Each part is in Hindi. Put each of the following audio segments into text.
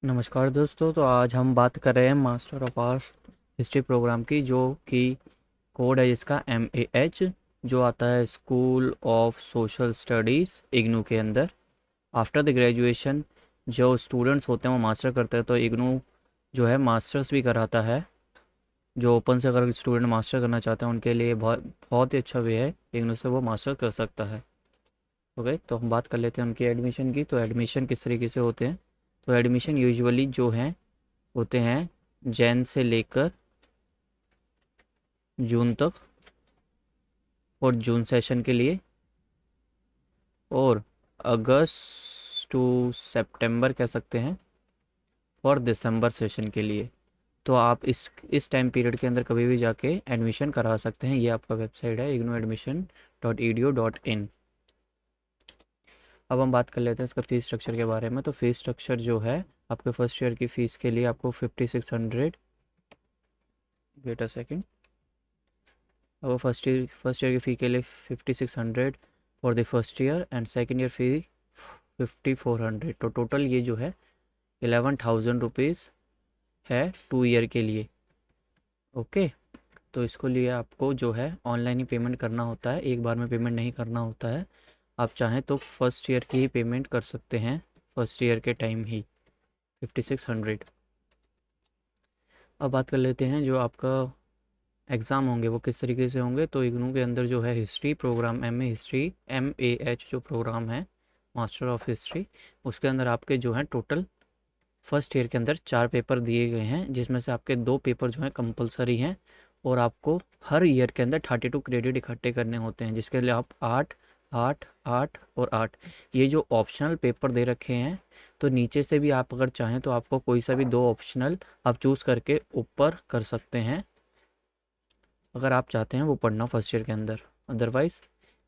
नमस्कार दोस्तों। तो आज हम बात कर रहे हैं master of arts history program की, जो कि कोड है जिसका MAH, जो आता है school of social studies IGNOU के अंदर। आफ्टर द ग्रेजुएशन जो स्टूडेंट्स होते हैं वो मास्टर करते हैं, तो इग्नू जो है मास्टर्स भी कराता है। जो ओपन से अगर स्टूडेंट मास्टर करना चाहते हैं उनके लिए बहुत बहुत ही अच्छा वे है, इग्नू से वो मास्टर कर सकता है। ओके, तो हम बात कर लेते हैं उनकी एडमिशन की। तो एडमिशन किस तरीके से होते हैं? तो एडमिशन यूजुअली जो हैं होते हैं जैन से लेकर जून तक, और जून सेशन के लिए, और अगस्त टू सितंबर कह सकते हैं और दिसंबर सेशन के लिए। तो आप इस टाइम पीरियड के अंदर कभी भी जाके एडमिशन करा सकते हैं। ये आपका वेबसाइट है ignoadmission.edu.in। अब हम बात कर लेते हैं इसका फ़ीस स्ट्रक्चर के बारे में। तो फ़ीस स्ट्रक्चर जो है, आपके फर्स्ट ईयर की फ़ीस के लिए आपको 5600, वेट अ सेकेंड, अब फर्स्ट ईयर की फ़ी के लिए 5600 for the first year, and second year fee 5400। तो टोटल ये जो है 11,000 रुपीज़ है 2 ईयर के लिए। ओके, तो इसको लिए आपको जो है ऑनलाइन ही पेमेंट करना होता है, एक बार में पेमेंट नहीं करना होता है। आप चाहें तो फर्स्ट ईयर की ही पेमेंट कर सकते हैं, फर्स्ट ईयर के टाइम ही 5600। अब बात कर लेते हैं जो आपका एग्ज़ाम होंगे वो किस तरीके से होंगे। तो इग्नू के अंदर जो है history program, MA history MAH जो प्रोग्राम है, मास्टर ऑफ हिस्ट्री, उसके अंदर आपके जो हैं टोटल फर्स्ट ईयर के अंदर 4 पेपर दिए गए हैं, जिसमें से आपके 2 पेपर जो हैं कंपलसरी हैं, और आपको हर ईयर के अंदर 32 क्रेडिट इकट्ठे करने होते हैं, जिसके लिए आप 8 8 8 और 8 ये जो ऑप्शनल पेपर दे रखे हैं। तो नीचे से भी आप अगर चाहें तो आपको कोई सा भी 2 ऑप्शनल आप चूज़ करके ऊपर कर सकते हैं, अगर आप चाहते हैं वो पढ़ना फर्स्ट ईयर के अंदर। अदरवाइज़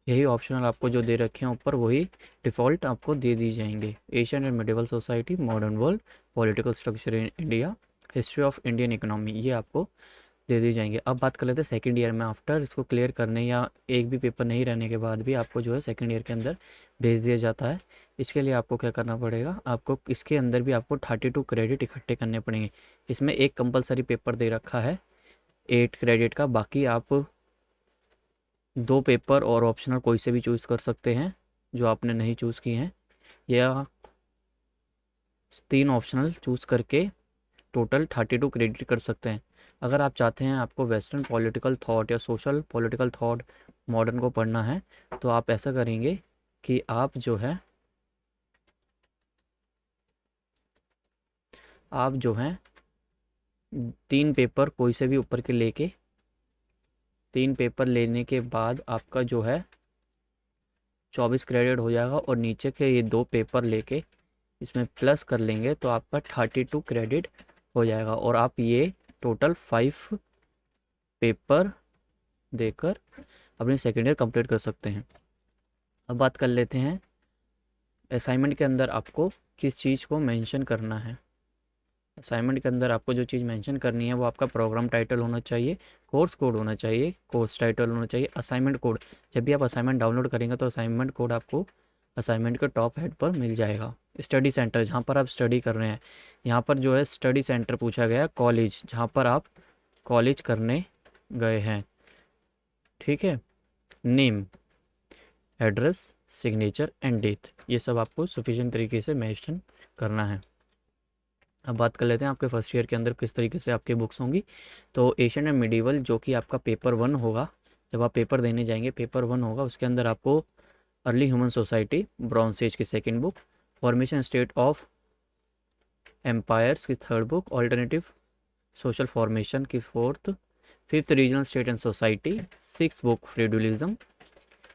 यही ऑप्शनल आपको जो दे रखे हैं ऊपर वही डिफ़ॉल्ट आपको दे दी जाएंगे। Asian and medieval society, modern world, political structure in India, history of Indian economy, ये आपको दे दी जाएंगे। अब बात कर लेते हैं सेकंड ईयर में। आफ्टर इसको क्लियर करने या एक भी पेपर नहीं रहने के बाद भी आपको जो है सेकंड ईयर के अंदर भेज दिया जाता है। इसके लिए आपको क्या करना पड़ेगा, आपको इसके अंदर भी आपको 32 क्रेडिट इकट्ठे करने पड़ेंगे। इसमें एक कंपलसरी पेपर दे रखा है 8 क्रेडिट का, बाकी आप 2 पेपर और ऑप्शनल कोई से भी चूज़ कर सकते हैं जो आपने नहीं चूज़ किए हैं, या 3 ऑप्शनल चूज़ करके टोटल 32 क्रेडिट कर सकते हैं। अगर आप चाहते हैं आपको वेस्टर्न पॉलिटिकल थॉट या सोशल पॉलिटिकल थॉट मॉडर्न को पढ़ना है, तो आप ऐसा करेंगे कि आप जो हैं 3 पेपर कोई से भी ऊपर के लेके, 3 पेपर लेने के बाद आपका जो है 24 क्रेडिट हो जाएगा, और नीचे के ये 2 पेपर लेके इसमें प्लस कर लेंगे तो आपका 32 क्रेडिट हो जाएगा, और आप ये टोटल 5 पेपर देकर अपनी सेकेंड ईयर कंप्लीट कर सकते हैं। अब बात कर लेते हैं असाइनमेंट के अंदर आपको किस चीज़ को मेंशन करना है। असाइनमेंट के अंदर आपको जो चीज़ मेंशन करनी है वो आपका प्रोग्राम टाइटल होना चाहिए, कोर्स कोड होना चाहिए, कोर्स टाइटल होना चाहिए, असाइनमेंट कोड। जब भी आप असाइनमेंट डाउनलोड करेंगे तो असाइनमेंट कोड आपको असाइनमेंट के टॉप हेड पर मिल जाएगा। स्टडी सेंटर जहाँ पर आप स्टडी कर रहे हैं, यहाँ पर जो है स्टडी सेंटर पूछा गया, कॉलेज जहाँ पर आप कॉलेज करने गए हैं, ठीक है, name, address, signature and date, ये सब आपको सफिशिएंट तरीके से मेंशन करना है। अब बात कर लेते हैं आपके फर्स्ट ईयर के अंदर किस तरीके से आपकी बुक्स होंगी। तो एशियन एंड मिडिवल जो कि आपका पेपर 1 होगा, जब आप पेपर देने जाएंगे पेपर 1 होगा, उसके अंदर आपको early human society bronze age की second book, formation state of empires की third book, alternative social formation की fourth, fifth regional state and society, six book feudalism,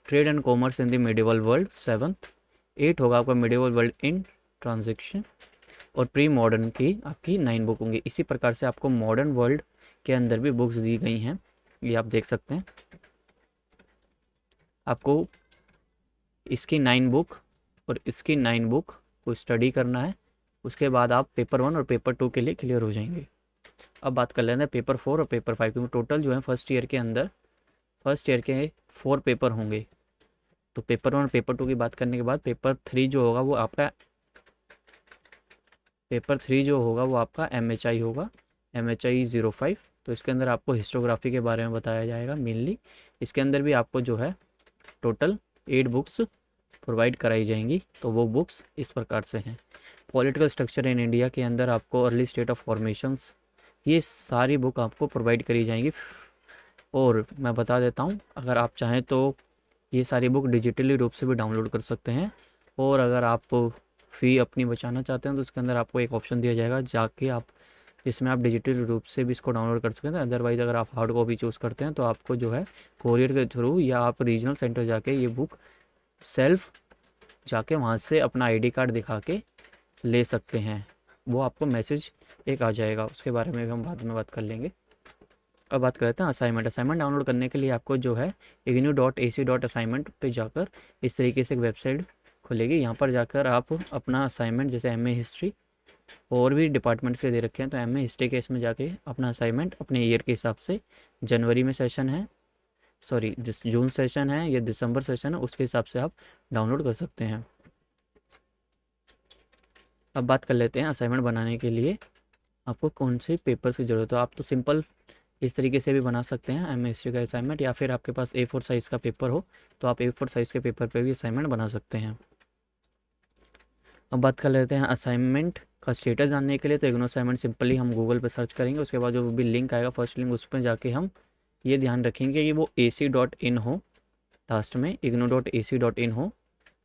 trade and commerce in the medieval world seventh, eight होगा आपका मिडिवल वर्ल्ड इन ट्रांजेक्शन, और प्री मॉडर्न की आपकी 9 बुक होंगी। इसी प्रकार से आपको मॉडर्न वर्ल्ड के अंदर भी बुक्स दी गई हैं, ये आप देख सकते हैं। आपको इसकी 9 बुक और इसकी 9 बुक को स्टडी करना है, उसके बाद आप पेपर 1 और पेपर 2 के लिए क्लियर हो जाएंगे। अब बात कर लेते हैं पेपर 4 और पेपर 5, क्योंकि टोटल जो है फर्स्ट ईयर के अंदर फर्स्ट ईयर के 4 पेपर होंगे। तो पेपर 1 और पेपर 2 की बात करने के बाद पेपर 3 जो होगा वो आपका पेपर 3 जो होगा वो आपका MHI होगा, MHI 05। तो इसके अंदर आपको हिस्टोग्राफी के बारे में बताया जाएगा मेनली। इसके अंदर भी आपको जो है टोटल 8 बुक्स प्रोवाइड कराई जाएंगी। तो वो बुक्स इस प्रकार से हैं। पॉलिटिकल स्ट्रक्चर इन इंडिया के अंदर आपको अर्ली स्टेट ऑफ फॉर्मेशंस, ये सारी बुक आपको प्रोवाइड करी जाएंगी। और मैं बता देता हूँ, अगर आप चाहें तो ये सारी बुक डिजिटली रूप से भी डाउनलोड कर सकते हैं। और अगर आप फ़ी अपनी बचाना चाहते हैं तो उसके अंदर आपको एक ऑप्शन दिया जाएगा जाके आप, जिसमें आप डिजिटल रूप से भी इसको डाउनलोड कर सकते हैं। अदरवाइज़ अगर आप हार्ड कॉपी चूज़ करते हैं तो आपको जो है कोरियर के थ्रू या आप रीजनल सेंटर जाके ये बुक सेल्फ जाके वहाँ से अपना ID कार्ड दिखा के ले सकते हैं। वो आपको मैसेज एक आ जाएगा, उसके बारे में भी हम बाद में बात कर लेंगे। अब बात करते हैं असाइनमेंट। असाइनमेंट डाउनलोड करने के लिए आपको जो है ignu.ac.assignment पे जाकर इस तरीके से एक वेबसाइट खुलेगी। यहाँ पर जाकर आप अपना असाइनमेंट, जैसे MA हिस्ट्री और भी डिपार्टमेंट्स के दे रखे हैं, तो MA हिस्ट्री के इसमें जाके अपना असाइनमेंट अपने ईयर के हिसाब से, जनवरी में सेशन है, सॉरी जून सेशन है या दिसंबर सेशन है, उसके हिसाब से आप डाउनलोड कर सकते हैं। अब बात कर लेते हैं असाइनमेंट बनाने के लिए आपको कौन से पेपर्स की ज़रूरत है। आप तो सिंपल इस तरीके से भी बना सकते हैं MA हिस्ट्री का असाइनमेंट, या फिर आपके पास A4 साइज़ का पेपर हो तो आप A4 साइज़ के पेपर पे भी असाइनमेंट बना सकते हैं। अब बात कर लेते हैं असाइनमेंट का स्टेटस जानने के लिए। तो इग्नू असाइनमेंट सिंपली हम गूगल पे सर्च करेंगे, उसके बाद जो भी लिंक आएगा फर्स्ट लिंक, उस पर जाके हम ये ध्यान रखेंगे कि वो AC.in हो, लास्ट में ignu.ac.in हो।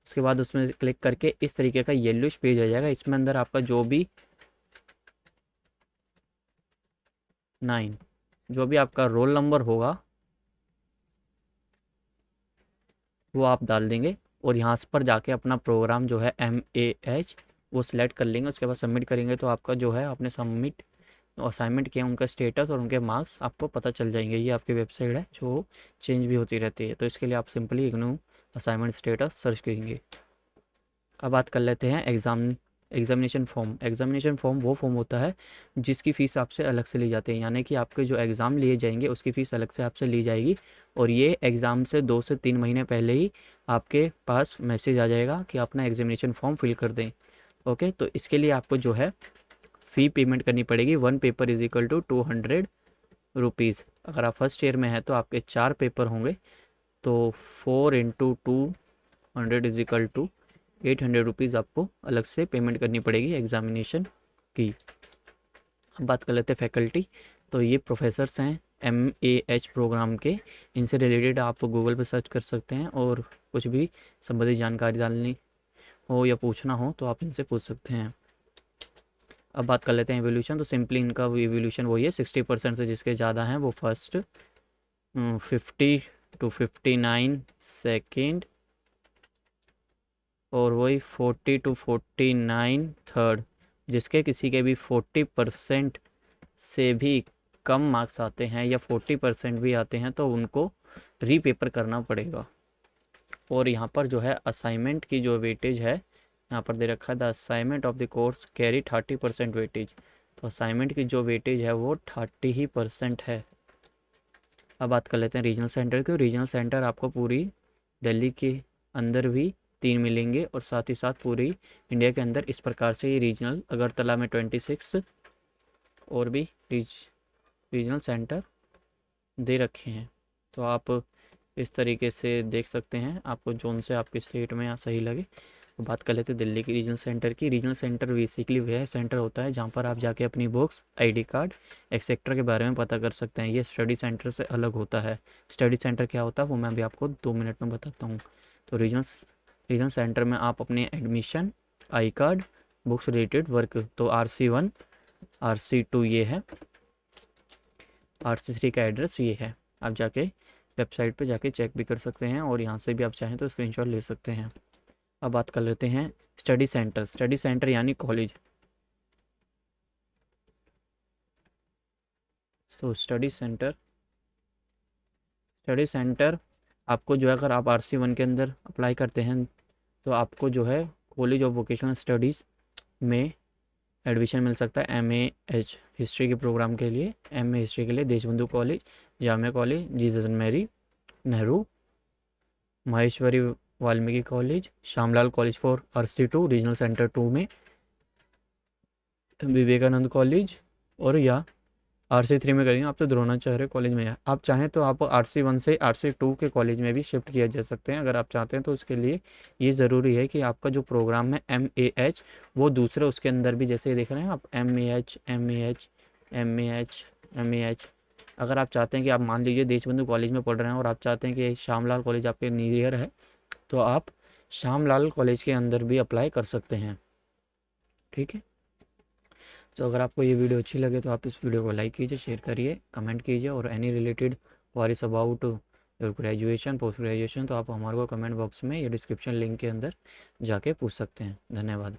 उसके बाद उसमें क्लिक करके इस तरीके का येलोइश पेज आ जाएगा। इसमें अंदर आपका जो भी आपका रोल नंबर होगा वो आप डाल देंगे, और यहाँ पर जाके अपना प्रोग्राम जो है MAH वो सिलेक्ट कर लेंगे। उसके बाद सबमिट करेंगे तो आपका जो है आपने सबमिट असाइनमेंट किया, उनका स्टेटस और उनके मार्क्स आपको पता चल जाएंगे। ये आपकी वेबसाइट है जो चेंज भी होती रहती है, तो इसके लिए आप simply IGNOU assignment status search करेंगे। अब बात कर लेते हैं एग्जामिनेशन फॉर्म। एग्जामिनेशन फॉर्म वो फॉर्म होता है जिसकी फ़ीस आपसे अलग से ली जाती है, यानी कि आपके जो एग्ज़ाम लिए जाएंगे उसकी फ़ीस अलग से आपसे ली जाएगी। और ये एग्ज़ाम से 2 से 3 महीने पहले ही आपके पास मैसेज आ जाएगा कि अपना एग्जामिनेशन फॉर्म फिल कर दें। ओके, तो इसके लिए आपको जो है फ़ी पेमेंट करनी पड़ेगी। 1 paper is equal to 200 rupees. अगर आप फर्स्ट ईयर में हैं तो आपके 4 पेपर होंगे, तो 4 into 200 is equal to 800 rupees आपको अलग से पेमेंट करनी पड़ेगी एग्ज़ामिनेशन की। अब बात कर लेते हैं फैकल्टी। तो ये प्रोफेसर्स हैं MAH प्रोग्राम के, इनसे रिलेटेड आप गूगल पर सर्च कर सकते हैं, और कुछ भी संबंधित जानकारी डालनी हो या पूछना हो तो आप इनसे पूछ सकते हैं। अब बात कर लेते हैं एवोल्यूशन। तो सिंपली इनका एवोल्यूशन वही है, 60% से जिसके ज़्यादा हैं वो फर्स्ट, 50 to 59 सेकेंड, और वही 40 to 49 थर्ड। जिसके किसी के भी 40% से भी कम मार्क्स आते हैं या 40% भी आते हैं तो उनको रीपेपर करना पड़ेगा। और यहाँ पर जो है असाइनमेंट की जो वेटेज है, यहाँ पर दे रखा है the assignment of the course carry 30% weightage. तो असाइनमेंट की जो वेटेज है वो 30% है। अब बात कर लेते हैं रीजनल सेंटर की। रीजनल सेंटर आपको पूरी दिल्ली के अंदर भी 3 मिलेंगे, और साथ ही साथ पूरी इंडिया के अंदर इस प्रकार से ये रीजनल, अगरतला में 26 और भी रीजनल सेंटर दे रखे हैं। तो आप इस तरीके से देख सकते हैं आपको जोन से आपके स्टेट में सही लगे। तो बात कर लेते हैं दिल्ली की रीजनल सेंटर की। रीजनल सेंटर बेसिकली वह सेंटर होता है जहाँ पर आप जाके अपनी बुक्स, ID कार्ड, एक्सेट्रा के बारे में पता कर सकते हैं। ये स्टडी सेंटर से अलग होता है। स्टडी सेंटर क्या होता है वो मैं भी आपको 2 मिनट में बताता हूँ। तो रीजनल सेंटर में आप अपने admission, I card, books related work, तो RC1 RC2 ये है, RC3 का एड्रेस ये है। आप जाके वेबसाइट पे जाके चेक भी कर सकते हैं, और यहाँ से भी आप चाहें तो स्क्रीनशॉट ले सकते हैं। अब बात कर लेते हैं स्टडी सेंटर। स्टडी सेंटर यानी कॉलेज। तो स्टडी सेंटर आपको जो है, अगर आप RC1 के अंदर अप्लाई करते हैं तो आपको जो है कॉलेज ऑफ वोकेशनल स्टडीज़ में एडमिशन मिल सकता है। MAH हिस्ट्री के प्रोग्राम के लिए, MA हिस्ट्री के लिए Deshbandhu college, Jamia college, Jesus and Mary, Nehru, Maheshwari Valmiki college, Shyamlal college for RC2 regional centre 2 में, विवेकानंद कॉलेज, और या RC3 में करेंगे आप तो द्रोणाचार्य कॉलेज में है। आप चाहें तो आप RC1 से RC2 के कॉलेज में भी शिफ्ट किया जा सकते हैं, अगर आप चाहते हैं तो। उसके लिए ये ज़रूरी है कि आपका जो प्रोग्राम है MAH, वो दूसरे उसके अंदर भी, जैसे देख रहे हैं आप MAH MAH MAH MAH, अगर आप चाहते हैं कि आप मान लीजिए देशबंधु कॉलेज में पढ़ रहे हैं और आप चाहते हैं कि श्यामलाल कॉलेज आपके नियर है, तो आप श्यामलाल कॉलेज के अंदर भी अप्लाई कर सकते हैं। ठीक है। तो अगर आपको ये वीडियो अच्छी लगे तो आप इस वीडियो को लाइक कीजिए, शेयर करिए, कमेंट कीजिए, और any related queries about your graduation, post graduation, तो आप हमारे को कमेंट बॉक्स में या डिस्क्रिप्शन लिंक के अंदर जाके पूछ सकते हैं। धन्यवाद।